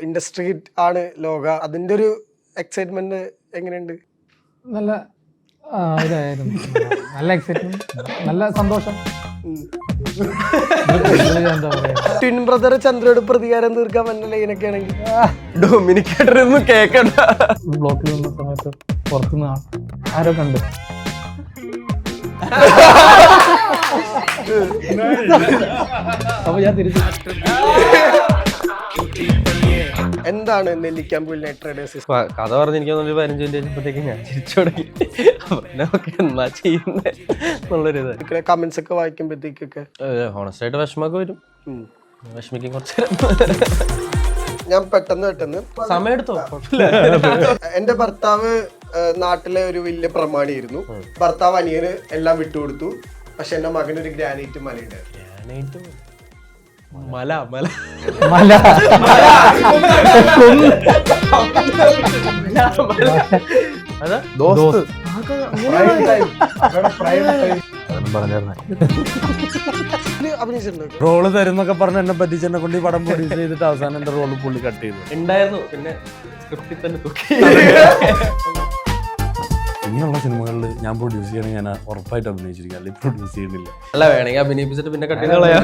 Industry ആണ് ലോക, അതിന്റെ ഒരു എക്സൈറ്റ്മെന്റ് എങ്ങനെയുണ്ട്? നല്ല ഇതായിരുന്നു, നല്ല എക്സൈറ്റ്മെന്റ്, നല്ല സന്തോഷം. എന്താ പറയാ, ട്വിൻ ബ്രദർ ചന്ദ്രയോട് പ്രതികാരം തീർക്കാൻ പറ്റുന്ന ലൈനൊക്കെ ആണെങ്കിൽ ഡൊമിനിക്കേറ്ററൊന്നും കേക്കണ്ട. ബ്ലോക്കിൽ നിന്ന സമയത്ത് പുറത്തുനിന്ന് ആരോ കണ്ട് അപ്പൊ ഞാൻ തിരിച്ചു. എന്താണ് നെല്ലിക്കാമ്പുൽ നൈറ്റ് റൈഡേഴ്സ്? കഥ പറഞ്ഞെനിക്ക് 15 മിനിറ്റ് കഴിഞ്ഞപ്പോഴത്തേക്ക് ഞാൻ ചിരിച്ചു തുടങ്ങി. നമുക്ക് എന്നാ ചെയ്യുന്നത് എന്നുള്ളൊരു ഇത്. കമന്റ്സ് ഒക്കെ വായിക്കുമ്പോഴത്തേക്കൊക്കെ ഹോണസ്റ്റ് ആയിട്ട് വിഷമൊക്കെ വരും. വിഷമിക്കും കുറച്ച്. ഞാൻ പെട്ടെന്ന് സമയം എടുത്തോ? എന്റെ ഭർത്താവ് നാട്ടിലെ ഒരു വലിയ പ്രമാണിയായിരുന്നു. ഭർത്താവ് അനിയന് എല്ലാം വിട്ടുകൊടുത്തു. പക്ഷെ എന്റെ മകനൊരു ഗ്രാനൈറ്റ് മലയുണ്ടായിരുന്നു. മല മല മല അതാ അഭിനയിച്ചിട്ടുണ്ട്. റോള് തരുന്നൊക്കെ പറഞ്ഞ് എന്നെ പറ്റിച്ച് എന്നെ കൊണ്ട് ഈ പടം പ്രൊഡ്യൂസ് ചെയ്തിട്ട് അവസാനം എന്റെ റോള് പുള്ളി കട്ട് ചെയ്തു. ഉണ്ടായിരുന്നു. പിന്നെ സ്ക്രിപ്റ്റിൽ തന്നെ തൂക്കി. ഇനിയുള്ള സിനിമകളിൽ ഞാൻ പ്രൊഡ്യൂസ് ചെയ്യണമെങ്കിൽ ഞാൻ ഉറപ്പായിട്ട് അഭിനയിച്ചിരിക്കും, അല്ലെങ്കിൽ പ്രൊഡ്യൂസ് ചെയ്യുന്നില്ല. അല്ല, വേണമെങ്കിൽ അഭിനയിപ്പിച്ചിട്ട് പിന്നെ കട്ട് ചെയ്ത് കളയാം.